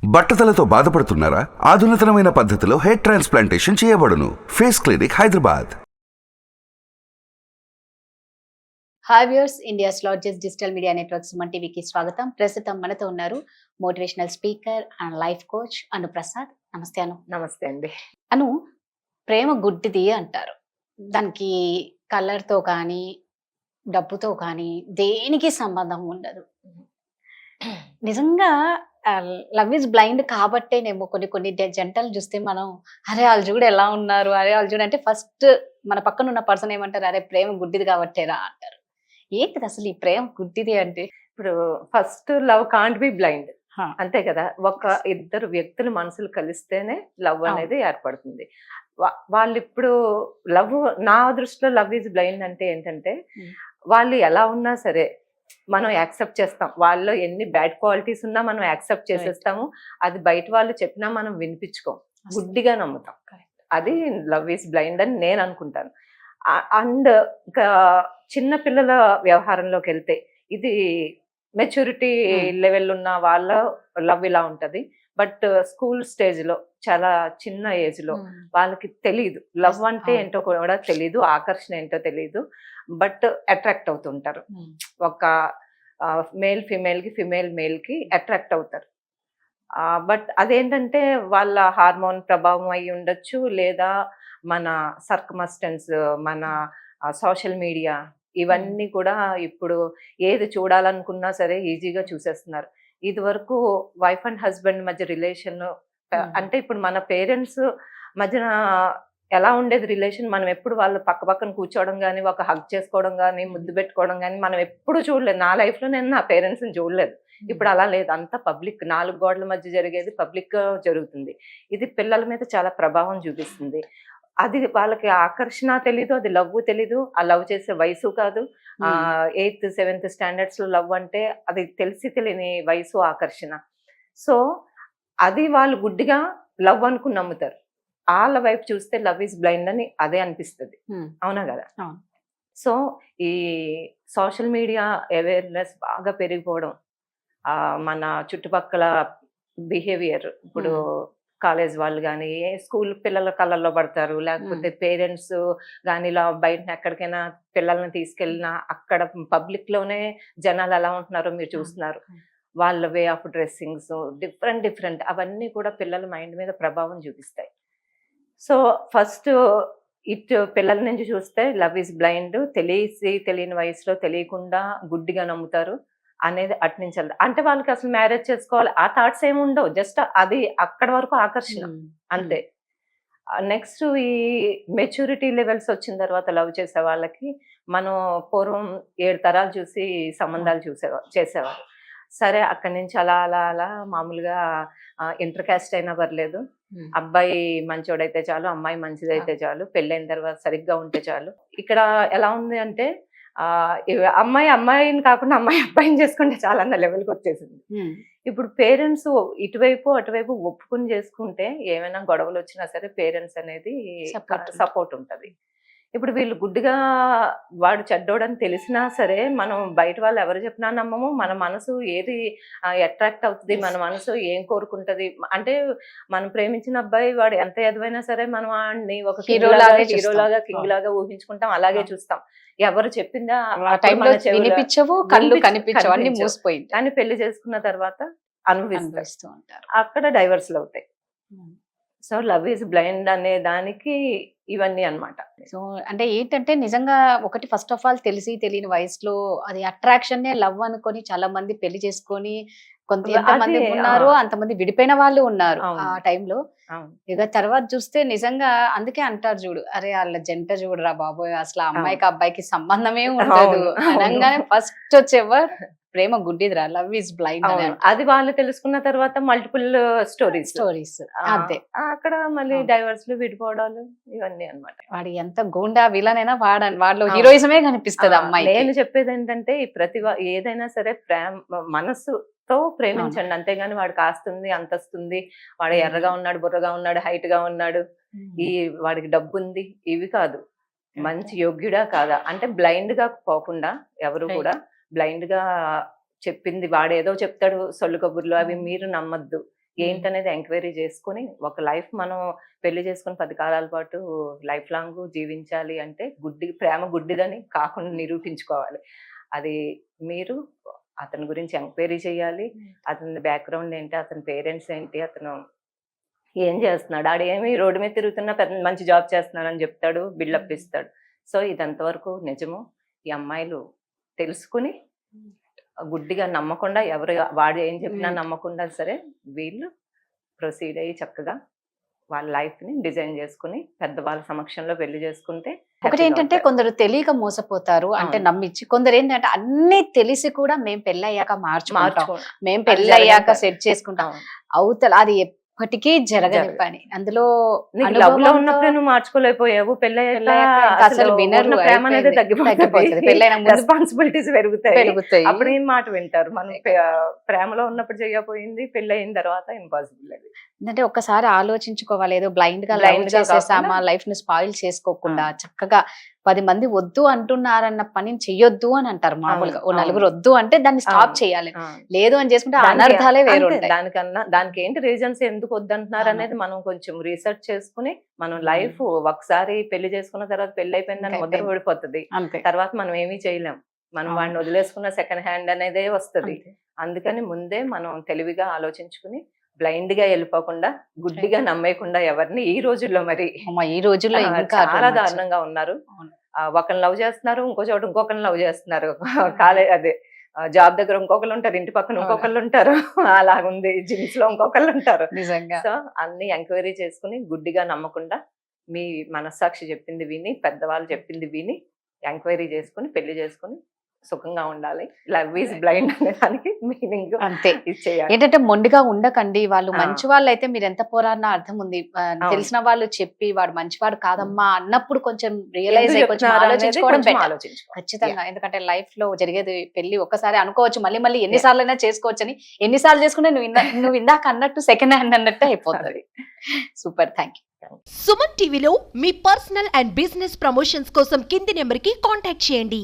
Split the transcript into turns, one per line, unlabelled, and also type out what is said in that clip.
బట్టతలతో బాధపడుతున్నారా? ఆధునితనమైన పద్ధతిలో హెయిర్ ట్రాన్స్ప్లాంటేషన్ చేయబడును. Face clinic Hyderabad.
Hi viewers, India's largest digital media network Suman టీవీకి స్వాగతం. ప్రస్తుతం మనతో ఉన్నారు motivational speaker and life coach Anu Prasad. నమస్తే అను.
నమస్తే అండి.
అను, ప్రేమ గుడ్డిది అంటారు. దానికి కలర్తో కానీ డబ్బుతో కానీ దేనికి సంబంధం ఉండదు. నిజంగా లవ్ ఇస్ బ్లైండ్ కాబట్టేనేమో కొన్ని కొన్ని జంటలు చూస్తే మనం అరే వాళ్ళు చూడు ఎలా ఉన్నారు, అరే వాళ్ళు చూడు అంటే ఫస్ట్ మన పక్కన ఉన్న పర్సన్ ఏమంటారు, అరే ప్రేమ గుడ్డిది కాబట్టేరా అంటారు. ఏంటిది అసలు ఈ ప్రేమ గుడ్డిది అంటే?
ఇప్పుడు first love can't be blind,
హా.
అంతే కదా. ఒక ఇద్దరు వ్యక్తుల మనసులు కలిస్తేనే లవ్ అనేది ఏర్పడుతుంది. వాళ్ళు ఇప్పుడు లవ్, నా దృష్టిలో లవ్ ఈజ్ బ్లైండ్ అంటే ఏంటంటే వాళ్ళు ఎలా ఉన్నా సరే మనం యాక్సెప్ట్ చేస్తాం. వాళ్ళలో ఎన్ని బ్యాడ్ క్వాలిటీస్ ఉన్నా మనం యాక్సెప్ట్ చేసేస్తాము. అది బయట వాళ్ళు చెప్పినా మనం వినిపించుకోం, గుడ్డిగా నమ్ముతాం. అది లవ్ ఈజ్ బ్లైండ్ అని నేను అనుకుంటాను. అండ్ ఇంకా చిన్న పిల్లల వ్యవహారంలోకి వెళ్తే ఇది మెచ్యూరిటీ లెవెల్ ఉన్న వాళ్ళ లవ్ ఇలా ఉంటది. బట్ స్కూల్ స్టేజ్ లో చాలా చిన్న ఏజ్ లో వాళ్ళకి తెలియదు లవ్ అంటే ఏంటో కూడా తెలియదు, ఆకర్షణ ఏంటో తెలియదు, బట్ అట్రాక్ట్ అవుతుంటారు. ఒక మేల్ ఫిమేల్ కి, ఫిమేల్ మేల్ కి అట్రాక్ట్ అవుతారు. బట్ అదేంటంటే వాళ్ళ హార్మోన్ ప్రభావం అయి ఉండొచ్చు, లేదా మన సర్కమస్టెన్స్, మన సోషల్ మీడియా, ఇవన్నీ కూడా ఇప్పుడు ఏది చూడాలనుకున్నా సరే ఈజీగా చూసేస్తున్నారు. ఇది వరకు వైఫ్ అండ్ హస్బెండ్ మధ్య రిలేషన్ అంటే ఇప్పుడు మన పేరెంట్స్ మధ్యన ఎలా ఉండేది రిలేషన్, మనం ఎప్పుడు వాళ్ళు పక్క పక్కన కూర్చోవడం కానీ, ఒక హగ్ చేసుకోవడం కానీ, ముద్దు పెట్టుకోవడం కానీ మనం ఎప్పుడు చూడలేదు. నా లైఫ్ లో నేను నా పేరెంట్స్ ని చూడలేదు. ఇప్పుడు అలా లేదు, అంతా పబ్లిక్, 4 గోడల మధ్య జరిగేది పబ్లిక్ గా జరుగుతుంది. ఇది పిల్లల మీద చాలా ప్రభావం చూపిస్తుంది. అది వాళ్ళకి ఆకర్షణ తెలీదు, అది లవ్ తెలీదు, ఆ లవ్ చేసే వయసు కాదు. 8th 7th స్టాండర్డ్స్ లో లవ్ అంటే అది తెలిసి తెలియని వయసు, ఆకర్షణ. సో అది వాళ్ళు గుడ్డిగా లవ్ అనుకుని నమ్ముతారు. వాళ్ళ వైపు చూస్తే లవ్ ఈజ్ బ్లైండ్ అని అదే అనిపిస్తుంది. అవునా కదా? సో ఈ సోషల్ మీడియా అవేర్నెస్ బాగా పెరిగిపోవడం, మన చుట్టుపక్కల బిహేవియర్, ఇప్పుడు కాలేజ్ వాళ్ళు కానీ స్కూల్ పిల్లల కళ్ళల్లో పడతారు, లేకపోతే పేరెంట్స్ కానీ ఇలా బయట ఎక్కడికైనా పిల్లల్ని తీసుకెళ్ళినా అక్కడ పబ్లిక్ లోనే జనాలు ఎలా ఉంటున్నారో మీరు చూస్తున్నారు. వాళ్ళ వే ఆఫ్ డ్రెస్సింగ్స్ డిఫరెంట్ అవన్నీ కూడా పిల్లల మైండ్ మీద ప్రభావం చూపిస్తాయి. సో ఫస్ట్ పిల్లల నుంచి చూస్తే లవ్ ఈజ్ బ్లైండ్, తెలియని వయసులో తెలియకుండా గుడ్డిగా నమ్ముతారు అనేది అట్నుంచాలి. అంటే వాళ్ళకి అసలు మ్యారేజ్ చేసుకోవాలి ఆ థాట్స్ ఏమి ఉండవు, జస్ట్ అది అక్కడ వరకు ఆకర్షణ అంతే. నెక్స్ట్ ఈ మెచ్యూరిటీ లెవెల్స్ వచ్చిన తర్వాత లవ్ చేసే వాళ్ళకి మనం పూర్వం 7 తరాలు చూసి సంబంధాలు చేసేవారు. సరే అక్కడి నుంచి అలా అలా అలా మామూలుగా ఇంటర్ కాస్ట్ అయినా పర్లేదు, అబ్బాయి మంచోడైతే చాలు, అమ్మాయి మంచిదైతే చాలు, పెళ్ళైన తర్వాత సరిగ్గా ఉంటే చాలు. ఇక్కడ ఎలా ఉంది అంటే అమ్మాయి అమ్మాయిని కాకుండా అమ్మాయి అబ్బాయిని చేసుకుంటే చాలా అన్న లెవెల్కి వచ్చేసింది. ఇప్పుడు పేరెంట్స్ ఇటువైపు అటువైపు ఒప్పుకుని చేసుకుంటే ఏమైనా గొడవలు వచ్చినా సరే పేరెంట్స్ అనేది సపోర్ట్ ఉంటది. ఇప్పుడు వీళ్ళు గుడ్డిగా వాడు చెడ్డోడని తెలిసినా సరే మనం బయట వాళ్ళు ఎవరు చెప్పినా నమ్మము. మన మనసు ఏది అట్రాక్ట్ అవుతుంది, మన మనసు ఏం కోరుకుంటది అంటే మనం ప్రేమించిన అబ్బాయి వాడు ఎంత ఎదువైనా సరే మనం వాడిని ఒక హీరోలాగా కింగ్ లాగా ఊహించుకుంటాం, అలాగే చూస్తాం. ఎవరు చెప్పిందా
కళ్ళు కనిపించవు, అన్ని మూసిపోయి.
కానీ పెళ్లి చేసుకున్న తర్వాత అనుభవిస్తూ ఉంటారు, అక్కడ డైవర్స్లు అవుతాయి. సో లవ్ ఈజ్ బ్లైండ్ అనే దానికి ఇవన్నీ అన్నమాట.
సో అంటే ఏంటంటే నిజంగా ఒకటి ఫస్ట్ ఆఫ్ ఆల్ తెలియని వయసులో అది అట్రాక్షన్ లవ్ అనుకొని చాలా మంది పెళ్లి చేసుకొని ఎంతమంది ఉన్నారు, అంతమంది విడిపోయిన వాళ్ళు ఉన్నారు ఆ టైంలో. ఇక తర్వాత చూస్తే నిజంగా అందుకే అంటారు చూడు, అరే వాళ్ళ జంట చూడరా బాబోయ్, అసలు అమ్మాయికి అబ్బాయికి సంబంధమే ఉండదు అనగానే ఫస్ట్ వచ్చేవారు ప్రేమ గుడ్డిదిరా, లవ్ ఈజ్ బ్లైండ్.
అది వాళ్ళు తెలుసుకున్న తర్వాత మల్టిపుల్ స్టోరీస్
అంతే,
అక్కడ మళ్ళీ డైవర్స్లు, విడిపోవడాలు, ఇవన్నీ అన్నమాట.
వాడు ఎంత గోండా విలన్ అయినా వాడిలో హీరోయిజమే కనిపిస్తుంది అమ్మాయి.
నేను చెప్పేది ఏంటంటే ఈ ఏదైనా సరే మనసుతో ప్రేమించండి, అంతేగాని వాడికి ఆస్తుంది అంతస్తుంది, వాడు ఎర్రగా ఉన్నాడు, బుర్రగా ఉన్నాడు, హైట్ గా ఉన్నాడు, వాడికి డబ్బు ఉంది, ఇవి కాదు. మంచి యోగ్యుడా కాదా అంటే బ్లైండ్ గా పోకుండా, ఎవరు కూడా బ్లైండ్ గా చెప్పింది వాడేదో చెప్తాడు సొల్లు కబుర్లు, అవి మీరు నమ్మద్దు. ఏంటనేది ఎంక్వైరీ చేసుకుని ఒక లైఫ్ మనం పెళ్లి చేసుకుని 10 కాలాల పాటు లైఫ్ లాంగ్ జీవించాలి అంటే ప్రేమ గుడ్డిదని కాకుండా నిరూపించుకోవాలి. అది మీరు అతని గురించి ఎంక్వైరీ చేయాలి. అతని బ్యాక్గ్రౌండ్ ఏంటి, అతని పేరెంట్స్ ఏంటి, అతను ఏం చేస్తున్నాడు, ఆడేమి రోడ్డు మీద తిరుగుతున్నా పెద్ద మంచి జాబ్ చేస్తున్నాడని చెప్తాడు, బిల్డప్ ఇస్తాడు. సో ఇదంతవరకు నిజము. ఈ అమ్మాయిలు తెలుసుకుని గుడ్డిగా నమ్మకుండా, వాడు ఏం చెప్పినా నమ్మకుండా సరే వీళ్ళు ప్రొసీడ్ అయ్యి చక్కగా వాళ్ళ లైఫ్ ని డిజైన్ చేసుకుని పెద్దవాళ్ళ సమక్షంలో పెళ్లి చేసుకుంటే.
ఒకటి ఏంటంటే కొందరు తెలియక మోసపోతారు, అంటే నమ్మించి. కొందరు ఏంటంటే అన్ని తెలిసి కూడా మేము పెళ్ళయ్యాక మార్చుకుంటాం, మేము పెళ్ళయ్యాక సెట్ చేసుకుంటాం. అవతల అది ఎప్పటికీ జరగని పని. అందులో
లవ్ లో ఉన్నప్పుడే నువ్వు మార్చుకోలేకపోయావు,
అసలు వినరు,
ప్రేమ అనేది తగ్గిపోతుంది,
పెళ్ళైన
రెస్పాన్సిబిలిటీస్ పెరుగుతాయి. అప్పుడు ఏం మాట వింటారు. మనం ప్రేమలో ఉన్నప్పుడు చేయకపోయింది, పెళ్లి అయిన తర్వాత ఇంపాసిబుల్. అది
అంటే ఒక్కసారి ఆలోచించుకోవాలి. ఏదో బ్లైండ్ గా చేసేసామా, లైఫ్ ని స్పాయిల్ చేసుకోకుండా చక్కగా 10 మంది వద్దు అంటున్నారన్న పనిని చెయ్యొద్దు అని అంటారు మామూలుగా. ఓ నలుగురు వద్దు అంటే దాన్ని స్టాప్ చేయాలి, లేదు అని చేసుకుంటే అనర్థాలే వేరు ఉంటాయి.
దానికి ఏంటి రీజన్స్, ఎందుకు వద్దంటున్నారు అనేది మనం కొంచెం రీసెర్చ్ చేసుకుని, మనం లైఫ్ ఒకసారి పెళ్లి చేసుకున్న తర్వాత పెళ్లి అయిపోయిందని ముద్ర పడిపోతుంది. తర్వాత మనం ఏమీ చేయలేం. మనం వాడిని వదిలేసుకున్న సెకండ్ హ్యాండ్ అనేదే వస్తుంది. అందుకని ముందే మనం తెలివిగా ఆలోచించుకుని బ్లైండ్ గా వెళ్ళిపోకుండా, గుడ్డిగా నమ్మేయకుండా ఎవరిని. ఈ రోజుల్లో మరి
ఈ రోజుల్లో
చాలా దారుణంగా ఉన్నారు. ఒకరిని లవ్ చేస్తున్నారు, ఇంకో చోట ఇంకొకరిని లవ్ చేస్తున్నారు. అదే జాబ్ దగ్గర ఇంకొకరు ఉంటారు, ఇంటి పక్కన ఇంకొకళ్ళు ఉంటారు, అలాగుంది. జిమ్స్ లో ఇంకొకళ్ళు ఉంటారు. సో అన్ని ఎంక్వైరీ చేసుకుని గుడ్డిగా నమ్మకుండా మీ మనస్సాక్షి చెప్పింది విని, పెద్దవాళ్ళు చెప్పింది విని ఎంక్వైరీ చేసుకుని పెళ్లి చేసుకుని సుఖంగా ఉండాలి. లవ్ ఈజ్ బ్లైండ్ అనే దానికి మీనింగ్
అంతే. ఏంటంటే మొండిగా ఉండకండి. వాళ్ళు మంచి వాళ్ళు అయితే మీరు ఎంత పోరాడినా అర్థం ఉంది. తెలిసిన వాళ్ళు చెప్పి వాడు మంచివాడు కాదమ్మా అన్నప్పుడు కొంచెం రియలైజ్ అయ్యి కొంచెం ఆలోచించుకోవడం ఖచ్చితంగా. ఎందుకంటే లైఫ్ లో జరిగేది పెళ్లి ఒక్కసారి అనుకోవచ్చు, మళ్ళీ మళ్ళీ ఎన్నిసార్లు అయినా చేసుకోవచ్చు అని. ఎన్నిసార్లు చేసుకుంటే నువ్వు ఇందాక అన్నట్టు సెకండ్ హ్యాండ్ అన్నట్టు అయిపోతుంది. Super, thank you.
సుమన్ టీవీలో మీ పర్సనల్ అండ్ బిజినెస్ ప్రమోషన్స్ కోసం కింది నెంబర్ కి కాంటాక్ట్ చేయండి.